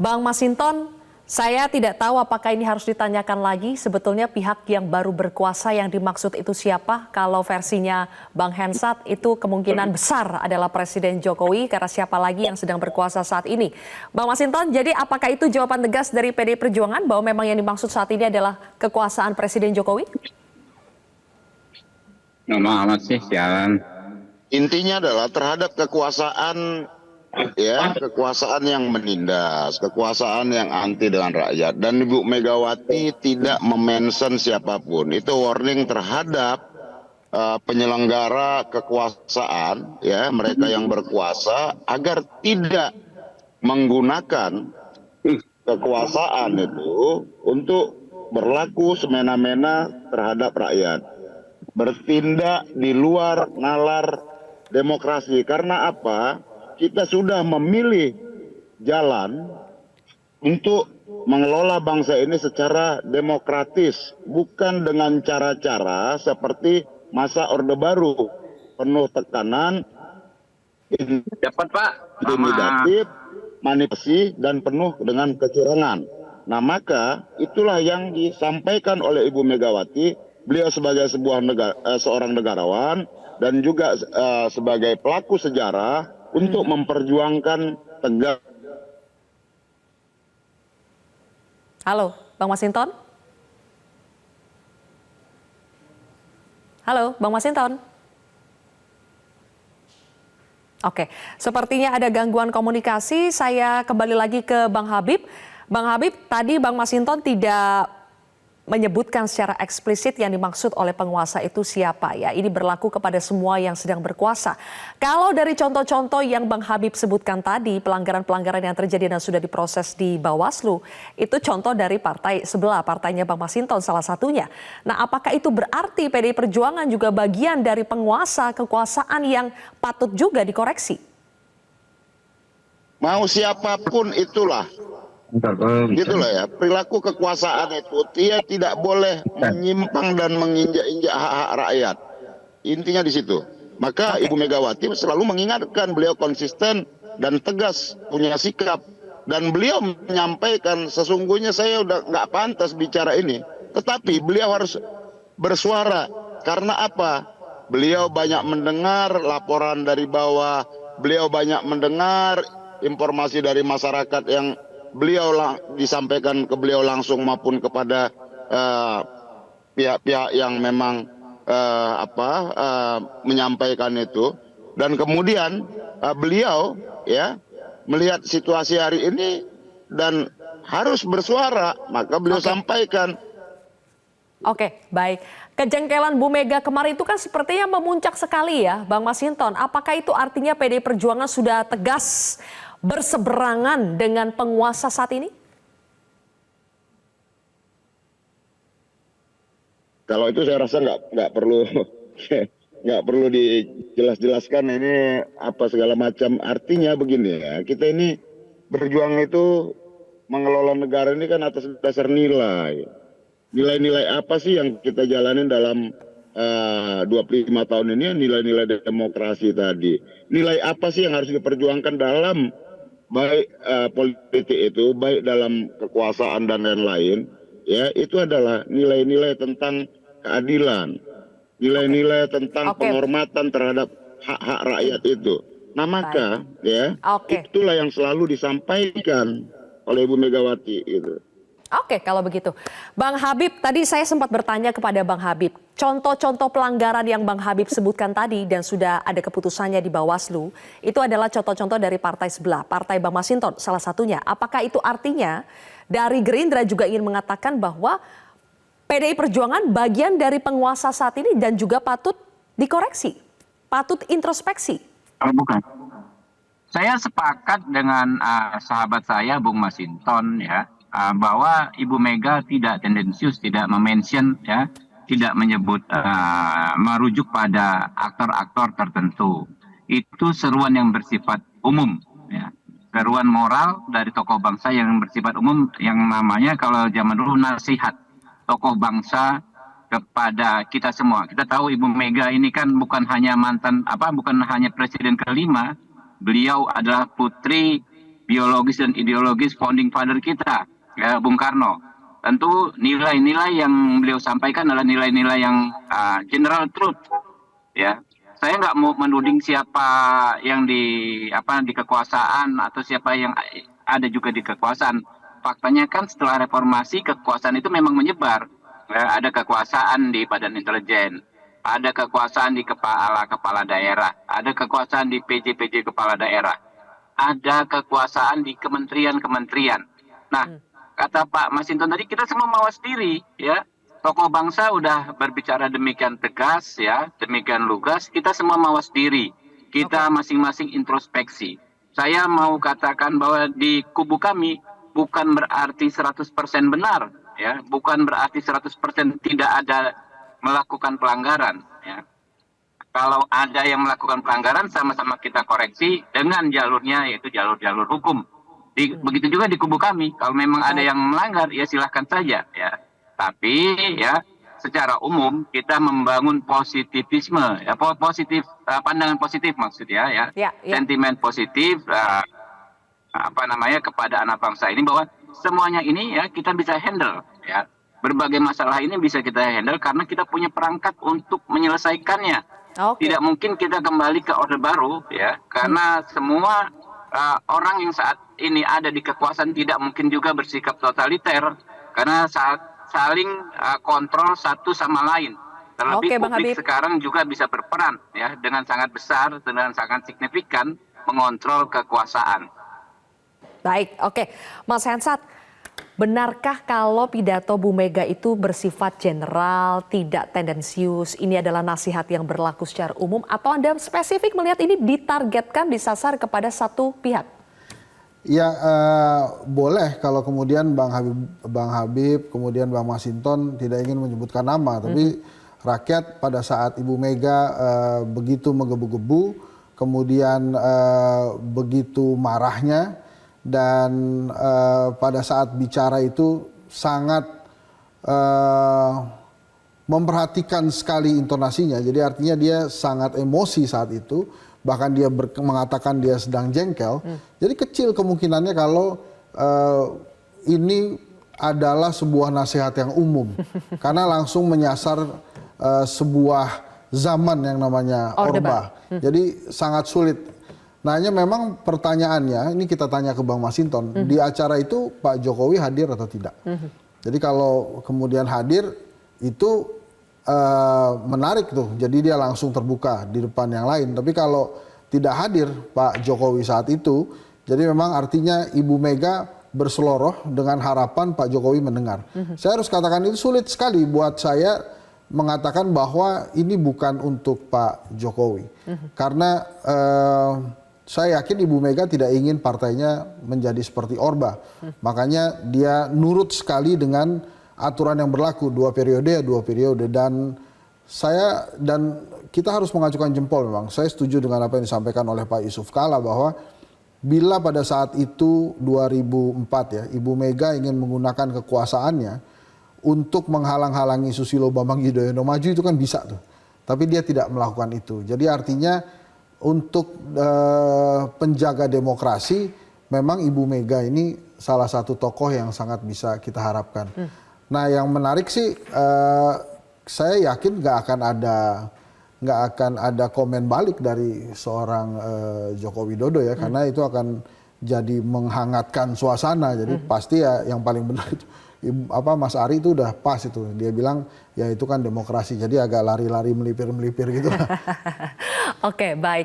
Bang Masinton, saya tidak tahu apakah ini harus ditanyakan lagi. Sebetulnya pihak yang baru berkuasa yang dimaksud itu siapa? Kalau versinya Bang Hensat itu kemungkinan besar adalah Presiden Jokowi karena siapa lagi yang sedang berkuasa saat ini. Bang Masinton, jadi apakah itu jawaban tegas dari PDI Perjuangan bahwa memang yang dimaksud saat ini adalah kekuasaan Presiden Jokowi? Amat sih, sialan. Intinya adalah terhadap kekuasaan, ya, kekuasaan yang menindas, kekuasaan yang anti dengan rakyat. Dan Ibu Megawati tidak memention siapapun. Itu warning terhadap penyelenggara kekuasaan, ya, mereka yang berkuasa, agar tidak menggunakan kekuasaan itu untuk berlaku semena-mena terhadap rakyat, bertindak di luar nalar demokrasi. Karena apa? Kita sudah memilih jalan untuk mengelola bangsa ini secara demokratis, bukan dengan cara-cara seperti masa Orde Baru, penuh tekanan, Dapat Pak. intimidatif, manipulasi, dan penuh dengan kecurangan. Nah, maka itulah yang disampaikan oleh Ibu Megawati. Beliau sebagai seorang negarawan dan juga sebagai pelaku sejarah untuk memperjuangkan tegak. Halo, Bang Masinton? Halo, Bang Masinton? Oke, sepertinya ada gangguan komunikasi. Saya kembali lagi ke Bang Habib. Bang Habib, tadi Bang Masinton tidak menyebutkan secara eksplisit yang dimaksud oleh penguasa itu siapa ya. Ini berlaku kepada semua yang sedang berkuasa. Kalau dari contoh-contoh yang Bang Habib sebutkan tadi, pelanggaran-pelanggaran yang terjadi dan sudah diproses di Bawaslu, itu contoh dari partai sebelah, partainya Bang Masinton salah satunya. Nah, apakah itu berarti PDI Perjuangan juga bagian dari penguasa kekuasaan yang patut juga dikoreksi? Mau siapapun itulah. Gitulah ya, perilaku kekuasaan itu dia tidak boleh menyimpang dan menginjak-injak hak-hak rakyat. Intinya di situ. Maka Ibu Megawati selalu mengingatkan, beliau konsisten dan tegas punya sikap, dan beliau menyampaikan sesungguhnya saya udah nggak pantas bicara ini, tetapi beliau harus bersuara. Karena apa? Beliau banyak mendengar laporan dari bawah, beliau banyak mendengar informasi dari masyarakat yang beliau disampaikan ke beliau langsung maupun kepada pihak-pihak yang memang menyampaikan itu. Dan kemudian beliau ya melihat situasi hari ini dan harus bersuara, maka beliau sampaikan. Oke, baik. Kejengkelan Bu Mega kemarin itu kan sepertinya memuncak sekali ya, Bang Masinton. Apakah itu artinya PDI Perjuangan sudah tegas berseberangan dengan penguasa saat ini? Kalau itu saya rasa nggak perlu nggak perlu dijelas-jelaskan ini apa segala macam. Artinya begini ya, kita ini berjuang itu mengelola negara ini kan atas dasar nilai. Nilai-nilai apa sih yang kita jalanin dalam 25 tahun ini? Nilai-nilai demokrasi tadi. Nilai apa sih yang harus diperjuangkan dalam baik politik itu, baik dalam kekuasaan dan lain-lain, ya, itu adalah nilai-nilai tentang keadilan, nilai-nilai tentang penghormatan terhadap hak-hak rakyat itu. Nah, maka ya itulah yang selalu disampaikan oleh Ibu Megawati itu. Oke, kalau begitu. Bang Habib, tadi saya sempat bertanya kepada Bang Habib, contoh-contoh pelanggaran yang Bang Habib sebutkan tadi dan sudah ada keputusannya di Bawaslu, itu adalah contoh-contoh dari partai sebelah, partai Bang Masinton salah satunya. Apakah itu artinya dari Gerindra juga ingin mengatakan bahwa PDI Perjuangan bagian dari penguasa saat ini dan juga patut dikoreksi, patut introspeksi? Bukan. Saya sepakat dengan sahabat saya, Bung Masinton, ya. Bahwa Ibu Mega tidak tendensius, tidak memention, ya, tidak menyebut, merujuk pada aktor-aktor tertentu. Itu seruan yang bersifat umum, ya. Seruan moral dari tokoh bangsa yang bersifat umum, yang namanya kalau zaman dulu nasihat tokoh bangsa kepada kita semua. Kita tahu Ibu Mega ini kan bukan hanya bukan hanya presiden kelima, beliau adalah putri biologis dan ideologis founding father kita, ya Bung Karno. Tentu nilai-nilai yang beliau sampaikan adalah nilai-nilai yang general truth, ya. Saya nggak mau menuding siapa yang di kekuasaan atau siapa yang ada juga di kekuasaan. Faktanya kan setelah reformasi kekuasaan itu memang menyebar. Ya, ada kekuasaan di Badan Intelijen, ada kekuasaan di kepala daerah, ada kekuasaan di PJ kepala daerah, ada kekuasaan di kementerian-kementerian. Nah, kata Pak Masinton tadi, kita semua mawas diri, ya. Tokoh bangsa udah berbicara demikian tegas, ya, demikian lugas. Kita semua mawas diri. Kita masing-masing introspeksi. Saya mau katakan bahwa di kubu kami bukan berarti 100% benar, ya, bukan berarti 100% tidak ada melakukan pelanggaran, ya. Kalau ada yang melakukan pelanggaran, sama-sama kita koreksi dengan jalurnya, yaitu jalur-jalur hukum. Begitu juga di kubu kami. Kalau memang ada yang melanggar, ya silahkan saja. Ya. Tapi ya secara umum kita membangun positivisme, ya, pandangan positif maksudnya, ya. Sentimen positif, kepada anak bangsa ini bahwa semuanya ini ya kita bisa handle, ya. Berbagai masalah ini bisa kita handle karena kita punya perangkat untuk menyelesaikannya. Tidak mungkin kita kembali ke Orde Baru, ya, karena semua orang yang saat ini ada di kekuasaan tidak mungkin juga bersikap totaliter karena saling kontrol satu sama lain. Terlebih publik sekarang juga bisa berperan, ya, dengan sangat besar, dengan sangat signifikan mengontrol kekuasaan. Baik, Mas Hensat. Benarkah kalau pidato Bu Mega itu bersifat general, tidak tendensius, ini adalah nasihat yang berlaku secara umum, atau Anda spesifik melihat ini ditargetkan, disasar kepada satu pihak? Ya, boleh kalau kemudian Bang Habib, kemudian Bang Masinton tidak ingin menyebutkan nama, tapi rakyat pada saat Ibu Mega begitu menggebu-gebu, kemudian begitu marahnya, dan pada saat bicara itu sangat memperhatikan sekali intonasinya. Jadi artinya dia sangat emosi saat itu, bahkan dia mengatakan dia sedang jengkel. Jadi kecil kemungkinannya kalau ini adalah sebuah nasihat yang umum, karena langsung menyasar sebuah zaman yang namanya Orde Baru. Jadi sangat sulit. Nah, hanya memang pertanyaannya, ini kita tanya ke Bang Masinton, di acara itu Pak Jokowi hadir atau tidak? Jadi kalau kemudian hadir, itu menarik tuh, jadi dia langsung terbuka di depan yang lain. Tapi kalau tidak hadir Pak Jokowi saat itu, jadi memang artinya Ibu Mega berseloroh dengan harapan Pak Jokowi mendengar. Saya harus katakan itu sulit sekali buat saya mengatakan bahwa ini bukan untuk Pak Jokowi. Karena saya yakin Ibu Mega tidak ingin partainya menjadi seperti Orba. Makanya dia nurut sekali dengan aturan yang berlaku, 2 periode ya 2 periode. Dan kita harus mengacukan jempol memang. Saya setuju dengan apa yang disampaikan oleh Pak Yusuf Kalla bahwa bila pada saat itu 2004 ya, Ibu Mega ingin menggunakan kekuasaannya untuk menghalang-halangi Susilo Bambang Yudhoyono maju, itu kan bisa tuh. Tapi dia tidak melakukan itu. Jadi artinya untuk penjaga demokrasi, memang Ibu Mega ini salah satu tokoh yang sangat bisa kita harapkan. Nah, yang menarik sih, saya yakin nggak akan ada komen balik dari seorang Joko Widodo ya, karena itu akan jadi menghangatkan suasana. Jadi pasti ya yang paling benar itu Mas Ari itu udah pas itu. Dia bilang ya itu kan demokrasi. Jadi agak lari-lari melipir-melipir gitu. Oke, baik.